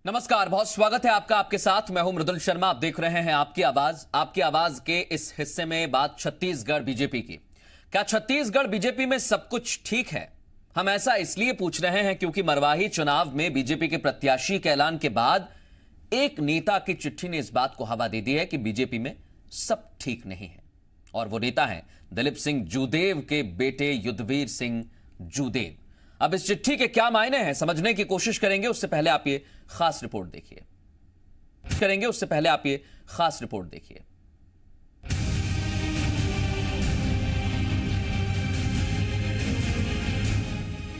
नमस्कार, बहुत स्वागत है आपका। आपके साथ मैं हूं मृदुल शर्मा। आप देख रहे हैं आपकी आवाज। आपकी आवाज के इस हिस्से में बात छत्तीसगढ़ बीजेपी की। क्या छत्तीसगढ़ बीजेपी में सब कुछ ठीक है? हम ऐसा इसलिए पूछ रहे हैं क्योंकि मरवाही चुनाव में बीजेपी के प्रत्याशी के ऐलान के बाद एक नेता की चिट्ठी ने इस बात को हवा दे दी है कि बीजेपी में सब ठीक नहीं है। और वो नेता है दिलीप सिंह जूदेव के बेटे युद्धवीर सिंह जूदेव। अब इस चिट्ठी के क्या मायने हैं समझने की कोशिश करेंगे। उससे पहले आप ये खास रिपोर्ट देखिए।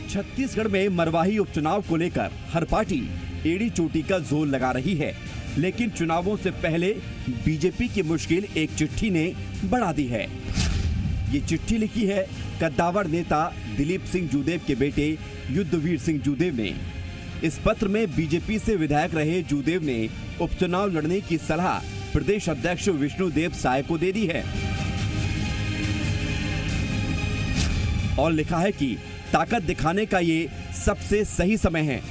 छत्तीसगढ़ में मरवाही उपचुनाव को लेकर हर पार्टी एड़ी चोटी का जोर लगा रही है, लेकिन चुनावों से पहले बीजेपी की मुश्किल एक चिट्ठी ने बढ़ा दी है। ये चिट्ठी लिखी है कद्दावर नेता दिलीप सिंह जूदेव के बेटे युद्धवीर सिंह जूदेव ने। इस पत्र में बीजेपी से विधायक रहे जूदेव ने उपचुनाव लड़ने की सलाह प्रदेश अध्यक्ष विष्णुदेव साय को दे दी है और लिखा है कि ताकत दिखाने का ये सबसे सही समय है,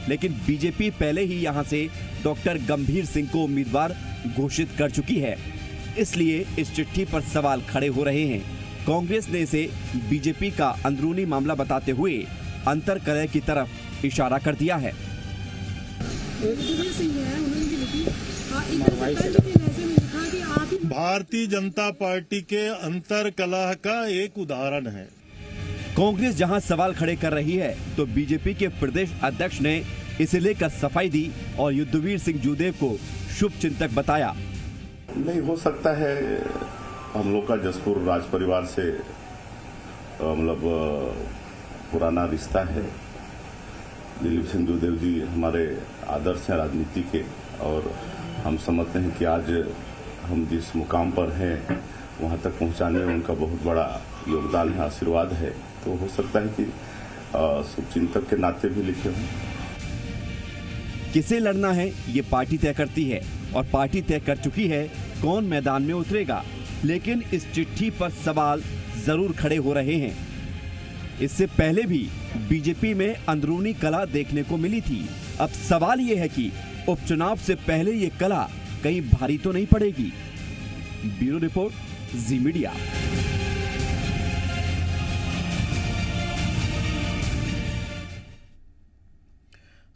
लेकिन बीजेपी पहले ही यहां से डॉक्टर गंभीर सिंह को उम्मीदवार घोषित कर चुकी है। इसलिए इस चिट्ठी पर सवाल खड़े हो रहे हैं। कांग्रेस ने इसे बीजेपी का अंदरूनी मामला बताते हुए अंतर्कलह की तरफ इशारा कर दिया है। भारतीय जनता पार्टी के अंतर्कलह का एक उदाहरण है। कांग्रेस जहां सवाल खड़े कर रही है तो बीजेपी के प्रदेश अध्यक्ष ने इसे लेकर सफाई दी और युद्धवीर सिंह जूदेव को शुभ चिंतक बताया। नहीं हो सकता है, हम लोग का जसपुर राज परिवार से मतलब पुराना रिश्ता है। दिलीप सिंह जूदेव जी हमारे आदर्श हैं राजनीति के, और हम समझते हैं कि आज हम जिस मुकाम पर हैं वहां तक पहुंचाने में उनका बहुत बड़ा योगदान है, आशीर्वाद है। तो हो सकता है कि शुभचिंतक के नाते भी लिखे हों। किसे लड़ना है ये पार्टी तय करती है और पार्टी तय कर चुकी है कौन मैदान में उतरेगा, लेकिन इस चिट्ठी पर सवाल जरूर खड़े हो रहे हैं। इससे पहले भी बीजेपी में अंदरूनी कलह देखने को मिली थी। अब सवाल ये है कि उपचुनाव से पहले ये कलह कहीं भारी तो नहीं पड़ेगी। ब्यूरो रिपोर्ट, जी मीडिया।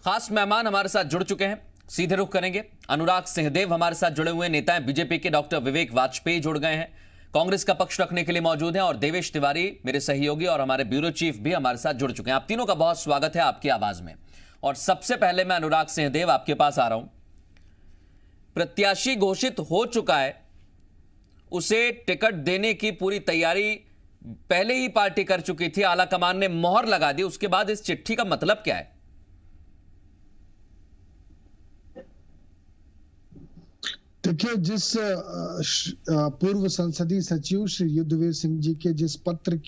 खास मेहमान हमारे साथ जुड़ चुके हैं, सीधे रुख करेंगे। अनुराग सिंहदेव हमारे साथ जुड़े हुए नेता हैं। बीजेपी के डॉक्टर विवेक वाजपेयी जुड़ गए हैं, कांग्रेस का पक्ष रखने के लिए मौजूद हैं। और देवेश तिवारी मेरे सहयोगी और हमारे ब्यूरो चीफ भी हमारे साथ जुड़ चुके हैं। आप तीनों का बहुत स्वागत है आपकी आवाज में। और सबसे पहले मैं अनुराग सिंहदेव आपके पास आ रहा हूं। प्रत्याशी घोषित हो चुका है, उसे टिकट देने की पूरी तैयारी पहले ही पार्टी कर चुकी थी, आला कमान ने मोहर लगा दी। उसके बाद इस चिट्ठी का मतलब क्या है? देखिए, जिस पूर्व संसदीय सचिव श्री युद्धवीर सिंह जी के जिस पत्र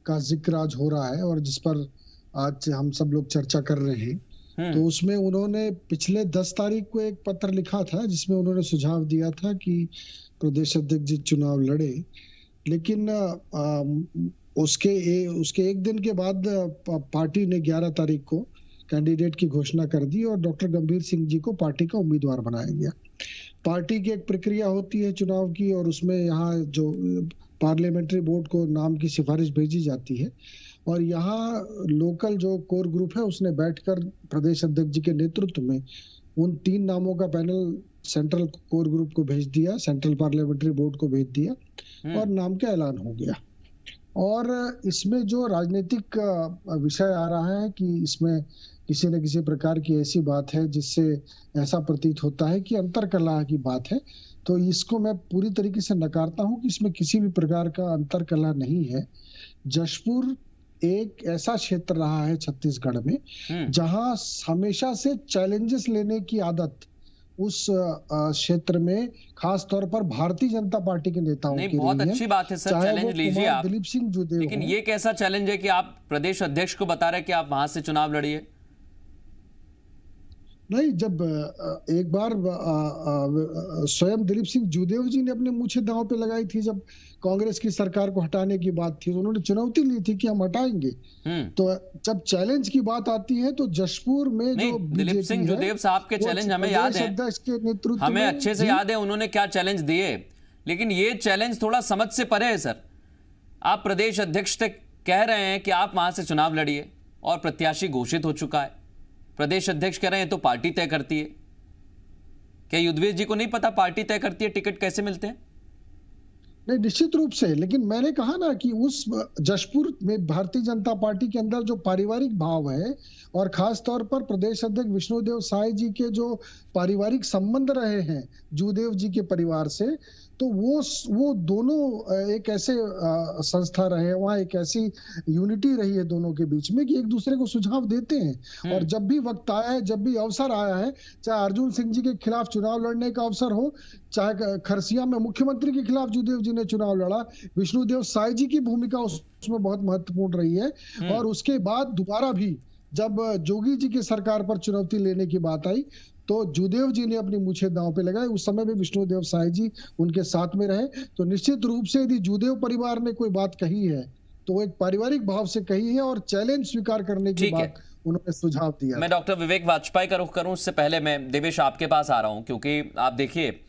का जिक्र आज हो रहा है और जिस पर आज हम सब लोग चर्चा कर रहे हैं, तो उसमें उन्होंने पिछले 10 तारीख को एक पत्र लिखा था जिसमें उन्होंने सुझाव दिया था कि प्रदेश अध्यक्ष जी चुनाव लड़े। लेकिन उसके एक दिन के बाद पार्टी ने 11 तारीख को कैंडिडेट की घोषणा कर दी और डॉक्टर गंभीर सिंह जी को पार्टी का उम्मीदवार बनाया गया। पार्टी की एक प्रक्रिया होती है चुनाव की, और उसमें यहाँ जो पार्लियामेंट्री बोर्ड को नाम की सिफारिश भेजी जाती है, और यहाँ लोकल जो कोर ग्रुप है उसने बैठकर प्रदेश अध्यक्ष जी के नेतृत्व में उन 3 नामों का पैनल सेंट्रल कोर ग्रुप को भेज दिया, सेंट्रल पार्लियामेंट्री बोर्ड को भेज दिया और नाम का ऐलान हो गया। और इसमें जो राजनीतिक विषय आ रहा है कि इसमें किसी न किसी प्रकार की ऐसी बात है जिससे ऐसा प्रतीत होता है कि अंतर्कलह की बात है, तो इसको मैं पूरी तरीके से नकारता हूं कि इसमें किसी भी प्रकार का अंतर्कलह नहीं है। जशपुर एक ऐसा क्षेत्र रहा है छत्तीसगढ़ में जहां हमेशा से चैलेंजेस लेने की आदत उस क्षेत्र में खास तौर पर भारतीय जनता पार्टी के नेताओं की बहुत रही है। अच्छी बात है सर, चैलेंज लीजिए आप। दिलीप सिंह जूदेव, लेकिन ये कैसा चैलेंज है कि आप प्रदेश अध्यक्ष को बता रहे हैं कि आप वहां से चुनाव लड़िए? नहीं, जब एक बार स्वयं दिलीप सिंह जूदेव जी ने अपने मूछे दांव पे लगाई थी, जब कांग्रेस की सरकार को हटाने की बात थी, तो उन्होंने चुनौती ली थी कि हम हटाएंगे। तो जब चैलेंज की बात आती है तो जशपुर में जो दिलीप सिंह जूदेव साहब के चैलेंज हमें याद है, हमें अच्छे से याद है उन्होंने क्या चैलेंज दिए, लेकिन ये चैलेंज थोड़ा समझ से परे है सर। आप प्रदेश अध्यक्ष से कह रहे हैं कि आप वहां से चुनाव लड़िए और प्रत्याशी घोषित हो चुका है, प्रदेश अध्यक्ष कह रहे हैं तो पार्टी तय करती है। क्या युद्धवीर जी को नहीं पता पार्टी तय करती है टिकट कैसे मिलते हैं? नहीं, निश्चित रूप से, लेकिन मैंने कहा ना कि उस जशपुर में भारतीय जनता पार्टी के अंदर जो पारिवारिक भाव है और खास तौर पर प्रदेश अध्यक्ष विष्णुदेव साय जी के जो पारिवारिक संबंध रहे हैं जूदेव जी के परिवार से, तो वो दोनों एक ऐसे संस्था रहे, वहाँ एक ऐसी यूनिटी रही है दोनों के बीच में कि एक दूसरे को सुझाव देते हैं। और जब भी वक्त आया है, जब भी अवसर आया है, चाहे अर्जुन सिंह जी के खिलाफ चुनाव लड़ने का अवसर हो, चाहे खरसिया में मुख्यमंत्री के खिलाफ जूदेव जी ने चुनाव लड़ा, विष्णुदेव साय जी की भूमिका उसमें बहुत महत्वपूर्ण रही है। और उसके बाद दोबारा भी जब जोगी जी की सरकार पर चुनौती लेने की बात आई तो जूदेव जी ने अपनी मूछे दांव पे लगाए। उस समय भी विष्णुदेव साय जी उनके साथ में रहे। तो निश्चित रूप से यदि जूदेव परिवार ने कोई बात कही है तो वो एक पारिवारिक भाव से कही है और चैलेंज स्वीकार करने के बाद उन्होंने सुझाव दिया। मैं डॉक्टर विवेक वाजपेयी का रुख करूं उससे पहले मैं देवेश आपके पास आ रहा हूं, क्योंकि आप देखिए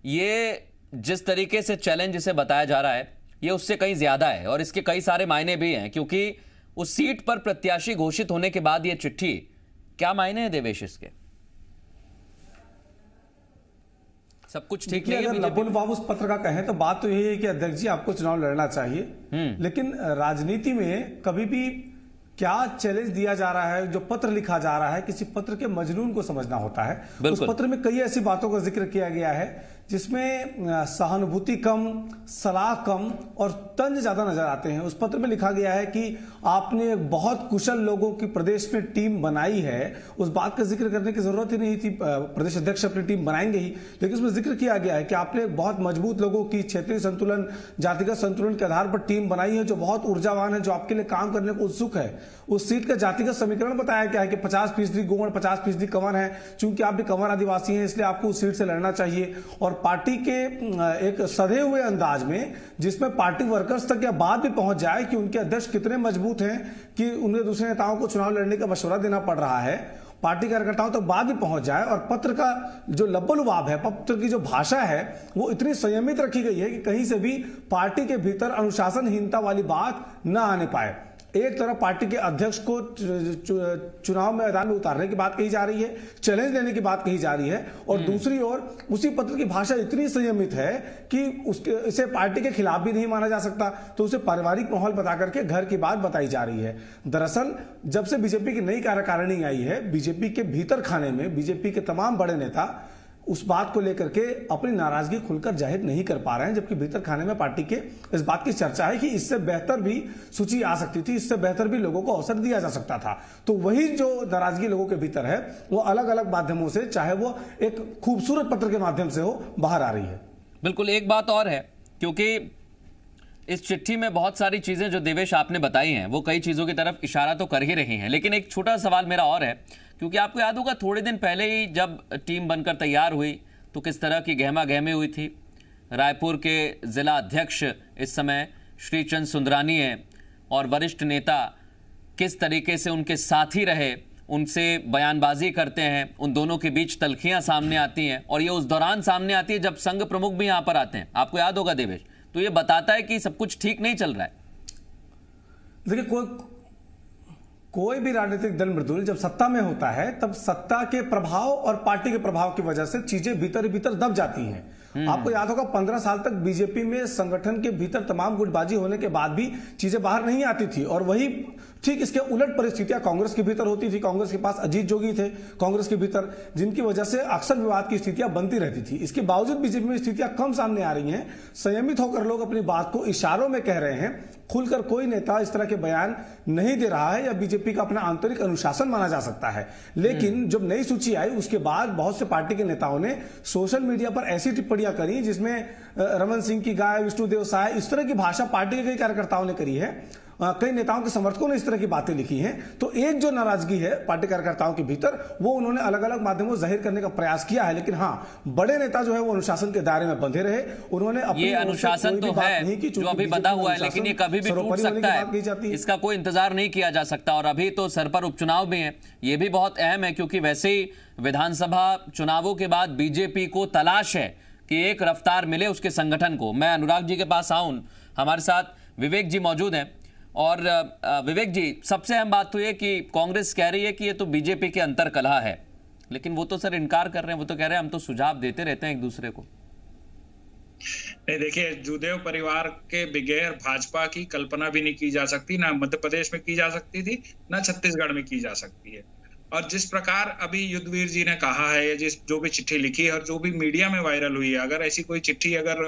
ये जिस तरीके से चैलेंज इसे बताया जा रहा है ये उससे कहीं ज्यादा है और इसके कई सारे मायने भी हैं, क्योंकि उस सीट पर प्रत्याशी घोषित होने के बाद ये चिट्ठी, क्या मायने हैं देवेश इसके? सब कुछ ठीक है। अगर लबुल बाबू उस पत्र का कहें तो बात तो यही है कि अध्यक्ष जी आपको चुनाव लड़ना चाहिए, लेकिन राजनीति में कभी भी क्या चैलेंज दिया जा रहा है, जो पत्र लिखा जा रहा है, किसी पत्र के मजनून को समझना होता है। उस पत्र में कई ऐसी बातों का जिक्र किया गया है जिसमें सहानुभूति कम, सलाह कम और तंज ज्यादा नजर आते हैं। उस पत्र में लिखा गया है कि आपने बहुत कुशल लोगों की प्रदेश में टीम बनाई है। उस बात का जिक्र करने की जरूरत ही नहीं थी, प्रदेश अध्यक्ष अपनी टीम बनाएंगे ही, लेकिन उसमें जिक्र किया गया है कि आपने बहुत मजबूत लोगों की क्षेत्रीय संतुलन, जातिगत संतुलन के आधार पर टीम बनाई है जो बहुत ऊर्जावान है, जो आपके लिए काम करने को उत्सुक है। उस सीट का जातिगत समीकरण बताया गया है कि 50% गोंड, 50% कंवर है। चूंकि आप भी कंवर आदिवासी हैं इसलिए आपको उस सीट से लड़ना चाहिए। और पार्टी के एक सधे हुए अंदाज में, जिसमें पार्टी वर्कर्स तक यह बात भी पहुंच जाए कि उनके अध्यक्ष कितने मजबूत हैं कि उन्हें दूसरे नेताओं को चुनाव लड़ने का मशवरा देना पड़ रहा है, पार्टी कार्यकर्ताओं तक बात भी पहुंच जाए। और पत्र का जो लब्बो-लुबाब है, पत्र की जो भाषा है वो इतनी संयमित रखी गई है कि कहीं से भी पार्टी के भीतर अनुशासनहीनता वाली बात न आने पाए। एक तरफ पार्टी के अध्यक्ष को चुनाव मैदान में उतारने की बात कही जा रही है, चैलेंज लेने की बात कही जा रही है, और दूसरी ओर उसी पत्र की भाषा इतनी संयमित है कि इसे पार्टी के खिलाफ भी नहीं माना जा सकता, तो उसे पारिवारिक माहौल बता करके घर की बात बताई जा रही है। दरअसल जब से बीजेपी की नई कार्यकारिणी आई है, बीजेपी के भीतर खाने में बीजेपी के तमाम बड़े नेता उस बात को लेकर के अपनी नाराजगी खुलकर जाहिर नहीं कर पा रहे हैं, जबकि भीतर खाने में पार्टी के इस बात की चर्चा है कि इससे बेहतर भी सूची आ सकती थी, इससे बेहतर भी लोगों को अवसर दिया जा सकता था। तो वही जो नाराजगी लोगों के भीतर है वो अलग अलग माध्यमों से, चाहे वो एक खूबसूरत पत्र के माध्यम से हो, बाहर आ रही है। बिल्कुल। एक बात और है, क्योंकि इस चिट्ठी में बहुत सारी चीजें जो देवेश आपने बताई हैं वो कई चीजों की तरफ इशारा तो कर ही रही हैं, लेकिन एक छोटा सवाल मेरा और है, क्योंकि आपको याद होगा थोड़े दिन पहले ही जब टीम बनकर तैयार हुई तो किस तरह की गहमा गहमी हुई थी। रायपुर के जिला अध्यक्ष इस समय श्रीचंद सुंदरानी हैं और वरिष्ठ नेता किस तरीके से उनके साथी रहे, उनसे बयानबाजी करते हैं, उन दोनों के बीच तलखियां सामने आती हैं और ये उस दौरान सामने आती है जब संघ प्रमुख भी यहां पर आते हैं, आपको याद होगा देवेश। तो ये बताता है कि सब कुछ ठीक नहीं चल रहा है। देखिए, कोई भी राजनीतिक दल मृदुल जब सत्ता में होता है तब सत्ता के प्रभाव और पार्टी के प्रभाव की वजह से चीजें भीतर भीतर दब जाती हैं। आपको याद होगा 15 साल तक बीजेपी में संगठन के भीतर तमाम गुटबाजी होने के बाद भी चीजें बाहर नहीं आती थी, और वही ठीक इसके उलट परिस्थितियां कांग्रेस के भीतर होती थी। कांग्रेस के पास अजीत जोगी थे कांग्रेस के भीतर, जिनकी वजह से अक्सर विवाद की स्थितियां बनती रहती थी। इसके बावजूद बीजेपी में स्थितियां कम सामने आ रही हैं, संयमित होकर लोग अपनी बात को इशारों में कह रहे हैं। खुलकर कोई नेता इस तरह के बयान नहीं दे रहा है, या बीजेपी का अपना आंतरिक अनुशासन माना जा सकता है। लेकिन जब नई सूची आई उसके बाद बहुत से पार्टी के नेताओं ने सोशल मीडिया पर ऐसी टिप्पणियां करी जिसमें रमन सिंह की गाय, विष्णुदेव साय, इस तरह की भाषा पार्टी के कई कार्यकर्ताओं ने करी है। कई नेताओं के समर्थकों ने इस तरह की बातें लिखी हैं। तो एक जो नाराजगी है पार्टी कार्यकर्ताओं के भीतर, वो उन्होंने अलग अलग माध्यमों जाहिर करने का प्रयास किया है। लेकिन हाँ, बड़े नेता जो है वो अनुशासन के दायरे में बंधे रहे। उन्होंने ये अनुशासन तो है जो अभी बंधा हुआ है, लेकिन ये कभी भी टूट सकता है, इसका कोई इंतजार नहीं किया जा सकता। और अभी तो सर पर उपचुनाव भी है, ये भी बहुत अहम है, क्योंकि वैसे ही विधानसभा चुनावों के बाद बीजेपी को तलाश है कि एक रफ्तार मिले उसके संगठन को। मैं अनुराग जी के पास आऊं, हमारे साथ विवेक जी मौजूद हैं। और विवेक जी, सबसे अहम बात तो ये कि कांग्रेस कह रही है कि ये तो बीजेपी के अंतर कलह है, लेकिन वो तो सर इनकार कर रहे हैं। वो तो कह रहे हैं हम तो सुझाव देते रहते हैं एक दूसरे को। नहीं, देखिए, जूदेव परिवार के बगैर भाजपा की कल्पना भी नहीं की जा सकती, ना मध्य प्रदेश में की जा सकती थी, ना छत्तीसगढ़ में की जा सकती है। और जिस प्रकार अभी युद्धवीर जी ने कहा है, जो भी चिट्ठी लिखी है और जो भी मीडिया में वायरल हुई है, अगर ऐसी कोई चिट्ठी, अगर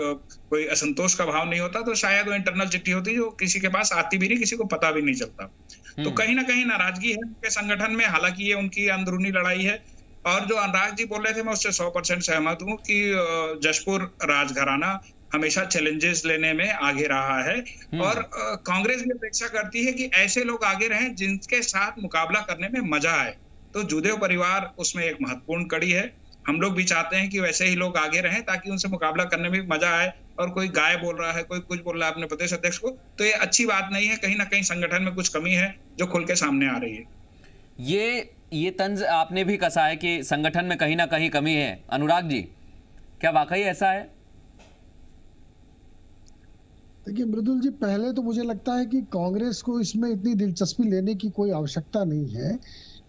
कोई असंतोष का भाव नहीं होता तो शायद वो इंटरनल चिट्ठी होती जो किसी के पास आती भी नहीं, किसी को पता भी नहीं चलता। तो कहीं ना कहीं नाराजगी है उनके संगठन में। हालांकि ये उनकी अंदरूनी लड़ाई है। और जो अनुराग जी बोल रहे थे, मैं उससे 100% सहमत हूँ कि जशपुर राजघराना हमेशा चैलेंजेस लेने में आगे रहा है। और कांग्रेस भी अपेक्षा करती है कि ऐसे लोग आगे रहें जिनके साथ मुकाबला करने में मजा आए। तो जूदेव परिवार उसमें एक महत्वपूर्ण कड़ी है। हम लोग भी चाहते हैं कि वैसे ही लोग आगे रहें ताकि उनसे मुकाबला करने में मजा आए। और कोई गाय बोल रहा है, कोई कुछ बोल रहा है अपने प्रदेश अध्यक्ष को, तो ये अच्छी बात नहीं है। कहीं ना कहीं संगठन में कुछ कमी है जो खुल के सामने आ रही है। ये तंज आपने भी कसा है कि संगठन में कहीं ना कहीं कमी है। अनुराग जी, क्या वाकई ऐसा है? देखिए मृदुल जी, पहले तो मुझे लगता है कि कांग्रेस को इसमें इतनी दिलचस्पी लेने की कोई आवश्यकता नहीं है,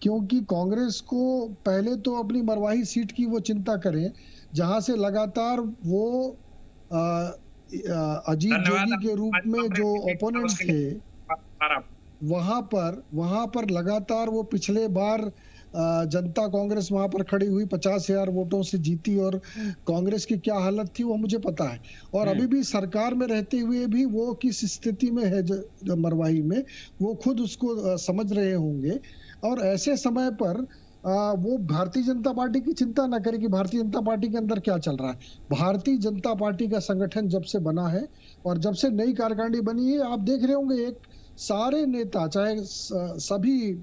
क्योंकि कांग्रेस को पहले तो अपनी मरवाही सीट की वो चिंता करें जहां से लगातार वो अजीत जोगी के रूप में जो ओपोनेंट थे वहां पर लगातार वो पिछले बार जनता कांग्रेस वहां पर खड़ी हुई 50,000 वोटों से जीती और कांग्रेस की क्या हालत थी वो मुझे पता है। और अभी भी सरकार में रहते हुए भी वो किस स्थिति में है मरवाही में, वो खुद उसको समझ रहे होंगे। और ऐसे समय पर वो भारतीय जनता पार्टी की चिंता न करे कि भारतीय जनता पार्टी के अंदर क्या चल रहा है। भारतीय जनता पार्टी का संगठन जब से बना है और जब से नई कार्यकारिणी बनी है, आप देख रहे होंगे एक सारे नेता, चाहे सभी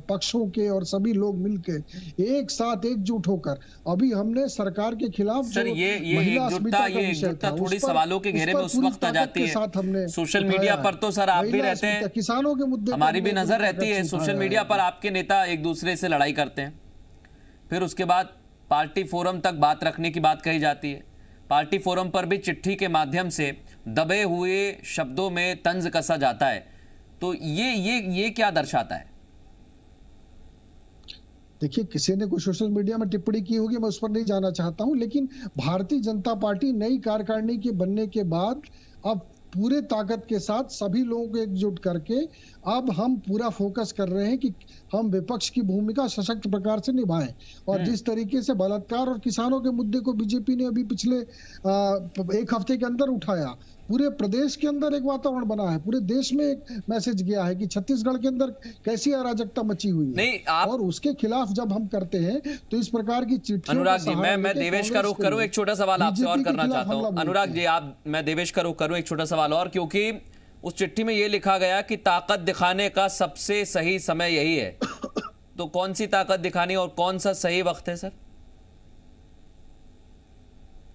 पक्षों के और सभी लोग मिलकर एक साथ एकजुट होकर, अभी हमने सरकार के खिलाफ सर ये एकजुटता थोड़ी सवालों के घेरे में उस वक्त आ जाती है। सोशल मीडिया पर तो सर आप भी रहते हैं, किसानों के मुद्दे हमारी भी नजर रहती है। सोशल मीडिया पर आपके नेता एक दूसरे से लड़ाई करते हैं, फिर उसके बाद पार्टी फोरम तक बात रखने की बात कही जाती है। पार्टी फोरम पर भी चिट्ठी के माध्यम से दबे हुए शब्दों में तंज कसा जाता है। तो ये क्या दर्शाता है? देखिए, किसी ने कोई सोशल मीडिया में टिप्पणी की होगी, मैं उस पर नहीं जाना चाहता हूं, लेकिन भारतीय जनता पार्टी नई कार्यकारिणी के बनने के बाद अब पूरे ताकत के साथ सभी लोगों को एकजुट करके अब हम पूरा फोकस कर रहे हैं कि हम विपक्ष की भूमिका सशक्त प्रकार से निभाएं। और जिस तरीके से बलात्कार और किसानों के मुद्दे को बीजेपी ने अभी पिछले एक हफ्ते के अंदर उठाया, पूरे प्रदेश के अंदर एक वातावरण बना है, पूरे देश में एक मैसेज गया है कि छत्तीसगढ़ के अंदर कैसी अराजकता मची हुई है। और उसके खिलाफ जब हम करते हैं तो इस प्रकार की चिट्ठियों अनुराग जी, मैं देवेश का रुख करूं, एक छोटा सवाल आपसे और करना चाहता हूं। अनुराग जी, मैं देवेश का रुख करूं, एक छोटा सवाल और, क्योंकि उस चिट्ठी में यह लिखा गया कि ताकत दिखाने का सबसे सही समय यही है। तो कौन सी ताकत दिखानी और कौन सा सही वक्त है सर?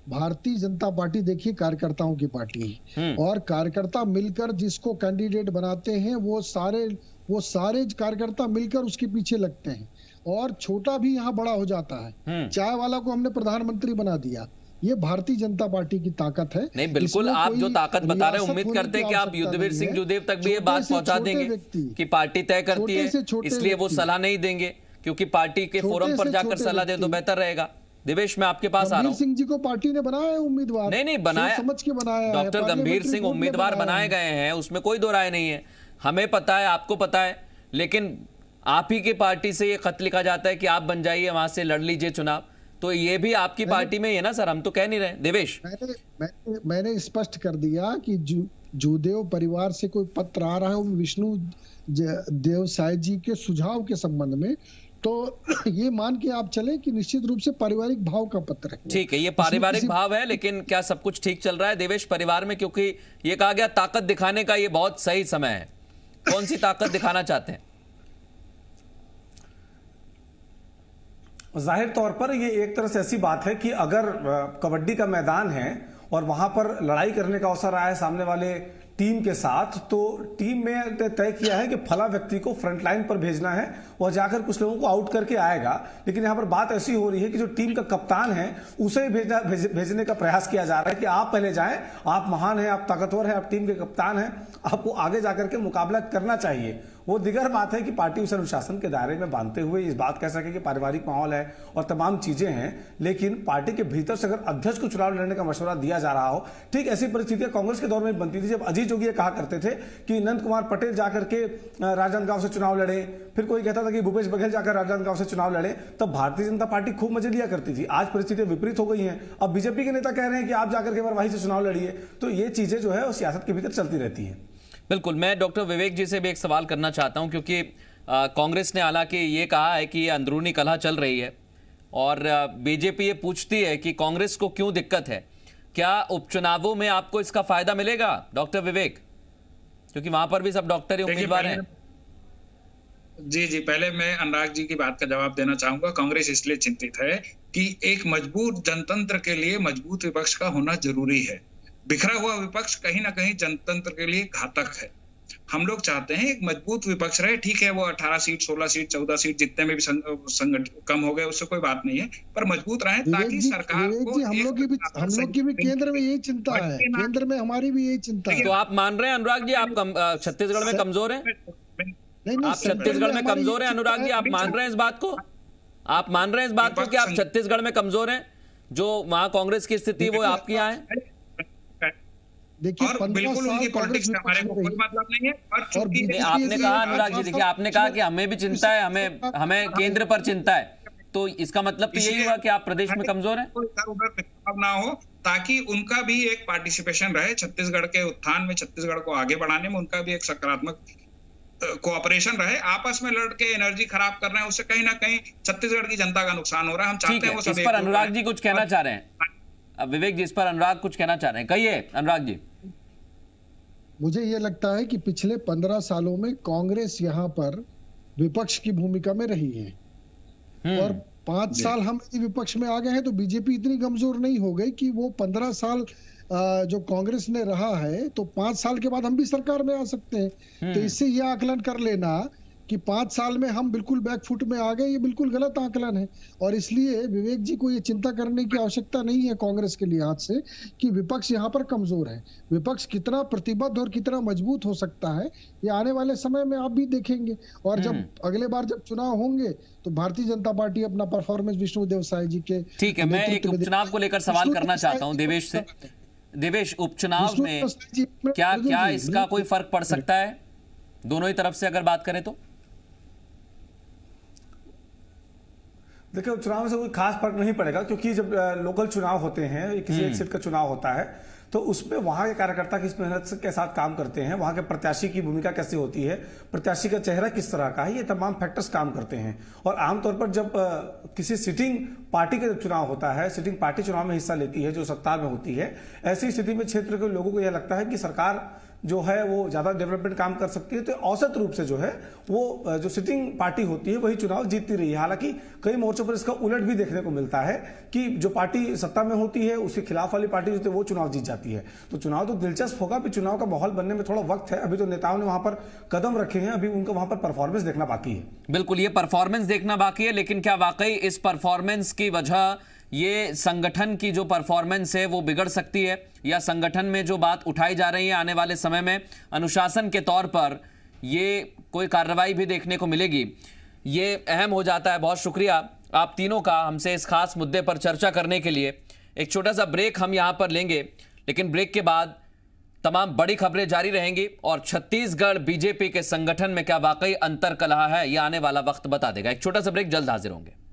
भारतीय जनता पार्टी देखिए कार्यकर्ताओं की पार्टी है और कार्यकर्ता मिलकर जिसको कैंडिडेट बनाते हैं वो सारे कार्यकर्ता मिलकर उसके पीछे लगते हैं और छोटा भी यहाँ बड़ा हो जाता है। चाय वाला को हमने प्रधानमंत्री बना दिया, ये भारतीय जनता पार्टी की ताकत है। नहीं, बिल्कुल, आप जो ताकत बता रहे हैं, उम्मीद करते हैं कि आप युद्धवीर सिंह जूदेव तक भी ये बात पहुंचा देंगे कि पार्टी तय करती है, इसलिए वो सलाह नहीं देंगे, क्योंकि पार्टी के फोरम पर जाकर सलाह दे तो बेहतर रहेगा। देवेश, मैं आपके पास आ रहा हूं। सिंह जी को पार्टी ने बनाया है उम्मीदवार, नहीं बनाया, समझ के बनाया। डॉक्टर गंभीर सिंह उम्मीदवार बनाए गए हैं, उसमें कोई दो राय नहीं है। हमें पता है, आपको पता है, लेकिन आप ही के पार्टी से ये खत लिखा जाता है कि आप बन जाइए, वहां से लड़ लीजिए चुनाव। तो ये भी आपकी पार्टी में ही है ना सर? हम तो कह नहीं रहे। देवेश, मैंने स्पष्ट कर दिया कि जूदेव परिवार से कोई पत्र आ रहा है विष्णु देवसाई जी के सुझाव के संबंध में, तो ये मान के आप चले कि निश्चित रूप से पारिवारिक भाव का पत्र है। ठीक है, ये पारिवारिक भाव है, लेकिन क्या सब कुछ ठीक चल रहा है देवेश परिवार में? क्योंकि ये कहा गया ताकत दिखाने का ये बहुत सही समय है, कौन सी ताकत दिखाना चाहते हैं? जाहिर तौर पर ये एक तरह से ऐसी बात है कि अगर कबड्डी का मैदान है और वहां पर लड़ाई करने का अवसर आया है सामने वाले टीम के साथ, तो टीम में तय किया है कि फला व्यक्ति को फ्रंट लाइन पर भेजना है और जाकर कुछ लोगों को आउट करके आएगा। लेकिन यहां पर बात ऐसी हो रही है कि जो टीम का कप्तान है उसे भेजने का प्रयास किया जा रहा है कि आप पहले जाएं, आप महान हैं, आप ताकतवर हैं, आप टीम के कप्तान हैं, आपको आगे जाकर के मुकाबला करना चाहिए। वो दिगर बात है कि पार्टी उसे अनुशासन के दायरे में बांधते हुए इस बात कह सके कि पारिवारिक माहौल है और तमाम चीजें हैं, लेकिन पार्टी के भीतर से अगर अध्यक्ष को चुनाव लड़ने का मशवरा दिया जा रहा हो, ठीक ऐसी परिस्थितियां कांग्रेस के दौर में बनती थी जब अजीत जोगी कहा करते थे कि नंद कुमार पटेल जाकर के राजनांदगांव से चुनाव लड़े, फिर कोई कहता था कि भूपेश बघेल जाकर राजनांदगांव से चुनाव लड़े, तब भारतीय जनता पार्टी खूब मजे लिया करती थी। आज परिस्थितियां विपरीत हो गई हैं, अब बीजेपी के नेता कह रहे हैं कि आप जाकर के मरवाही से चुनाव लड़िए। तो ये चीजें जो है वो सियासत के भीतर चलती रहती है। बिल्कुल, मैं डॉक्टर विवेक जी से भी एक सवाल करना चाहता हूं, क्योंकि कांग्रेस ने हालांकि ये कहा है कि ये अंदरूनी कलह चल रही है और बीजेपी ये पूछती है कि कांग्रेस को क्यों दिक्कत है। क्या उपचुनावों में आपको इसका फायदा मिलेगा डॉक्टर विवेक, क्योंकि वहां पर भी सब डॉक्टर ही उम्मीदवार हैं? जी, पहले मैं अनुराग जी की बात का जवाब देना चाहूंगा। कांग्रेस इसलिए चिंतित है कि एक मजबूत जनतंत्र के लिए मजबूत विपक्ष का होना जरूरी है। बिखरा हुआ विपक्ष कहीं ना कहीं जनतंत्र के लिए घातक है। हम लोग चाहते हैं एक मजबूत विपक्ष रहे। ठीक है, वो 18 सीट, 16 सीट, 14 सीट जितने में भी संगठन कम हो गए उससे कोई बात नहीं है, पर मजबूत रहे ताकि सरकार को। हम लोग की भी केंद्र में यही चिंता है, केंद्र में हमारी भी यही चिंता है। तो आप मान रहे हैं अनुराग जी आप छत्तीसगढ़ में कमजोर हैं? आप छत्तीसगढ़ में कमजोर हैं अनुराग जी, आप मान रहे हैं इस बात को? आप मान रहे हैं इस बात को कि आप छत्तीसगढ़ में कमजोर हैं? जो वहां कांग्रेस की स्थिति वो आपके यहाँ है? देखिए, और बिल्कुल उनकी पॉलिटिक्स में हमारे को कोई मतलब नहीं है। और चूंकि आपने कहा अनुराग जी, देखिए आपने कहा कि हमें भी चिंता है, हमें केंद्र पर चिंता है, तो इसका मतलब तो यही हुआ कि आप प्रदेश में कमजोर हैं? ना हो ताकि उनका भी एक पार्टिसिपेशन रहे छत्तीसगढ़ के उत्थान में, छत्तीसगढ़ को आगे बढ़ाने में उनका भी एक सकारात्मक कोऑपरेशन रहे। आपस में लड़के एनर्जी खराब कर रहे हैं, उससे कहीं ना कहीं छत्तीसगढ़ की जनता का नुकसान हो रहा है। हम चाहते हैं वो सब। इस पर अनुराग जी कुछ कहना चाह रहे हैं? अब विवेक जी, इस पर अनुराग कुछ कहना चाह रहे हैं, कहिए अनुराग जी। मुझे ये लगता है कि पिछले 15 सालों में कांग्रेस यहाँ पर विपक्ष की भूमिका में रही है और 5 साल हम यदि विपक्ष में आ गए हैं तो बीजेपी इतनी कमजोर नहीं हो गई कि वो 15 साल जो कांग्रेस ने रहा है तो 5 साल के बाद हम भी सरकार में आ सकते हैं। तो इससे यह आकलन कर लेना कि 5 साल में हम बिल्कुल बैकफुट में आ गए, ये बिल्कुल गलत आकलन है। और इसलिए विवेक जी को ये चिंता करने की आवश्यकता नहीं है कांग्रेस के लिहाज से कि विपक्ष यहाँ पर कमजोर है। विपक्ष कितना प्रतिबद्ध और कितना मजबूत हो सकता है ये आने वाले समय में आप भी देखेंगे। और जब अगले बार जब चुनाव होंगे तो भारतीय जनता पार्टी अपना परफॉर्मेंस विष्णुदेव साय जी के। ठीक है, मैं एक उपचुनाव को लेकर सवाल करना चाहता हूँ देवेश से। देवेश, उपचुनाव में क्या इसका कोई फर्क पड़ सकता है दोनों ही तरफ से अगर बात करें तो? देखिए, उपचुनाव से कोई खास फर्क नहीं पड़ेगा, क्योंकि जब लोकल चुनाव होते हैं, किसी एक सीट का चुनाव होता है, तो उसमें वहां के कार्यकर्ता किस मेहनत के साथ काम करते हैं, वहां के प्रत्याशी की भूमिका कैसे होती है, प्रत्याशी का चेहरा किस तरह का है, ये तमाम फैक्टर्स काम करते हैं। और आमतौर पर जब किसी सिटिंग पार्टी का चुनाव होता है, सिटिंग पार्टी चुनाव में हिस्सा लेती है जो सत्ता में होती है, ऐसी स्थिति में क्षेत्र के लोगों को यह लगता है कि सरकार जो है वो ज्यादा डेवलपमेंट काम कर सकती है, तो औसत रूप से जो है वो जो सिटिंग पार्टी होती है वही चुनाव जीतती रही है। हालांकि कई मोर्चों पर इसका उलट भी देखने को मिलता है कि जो पार्टी सत्ता में होती है उसके खिलाफ वाली पार्टी जो है वो चुनाव जीत जाती है। तो चुनाव तो दिलचस्प होगा, फिर चुनाव का माहौल बनने में थोड़ा वक्त है। अभी तो नेताओं ने वहां पर कदम रखे हैं, अभी उनका वहां पर परफॉर्मेंस देखना बाकी है। बिल्कुल, ये परफॉर्मेंस देखना बाकी है, लेकिन क्या वाकई इस परफॉर्मेंस की वजह ये संगठन की जो परफॉर्मेंस है वो बिगड़ सकती है, या संगठन में जो बात उठाई जा रही है आने वाले समय में अनुशासन के तौर पर ये कोई कार्रवाई भी देखने को मिलेगी? ये अहम हो जाता है। बहुत शुक्रिया आप तीनों का हमसे इस खास मुद्दे पर चर्चा करने के लिए। एक छोटा सा ब्रेक हम यहां पर लेंगे, लेकिन ब्रेक के बाद तमाम बड़ी खबरें जारी रहेंगी और छत्तीसगढ़ बीजेपी के संगठन में क्या वाकई अंतर कलह है, यह आने वाला वक्त बता देगा। एक छोटा सा ब्रेक, जल्द हाजिर होंगे।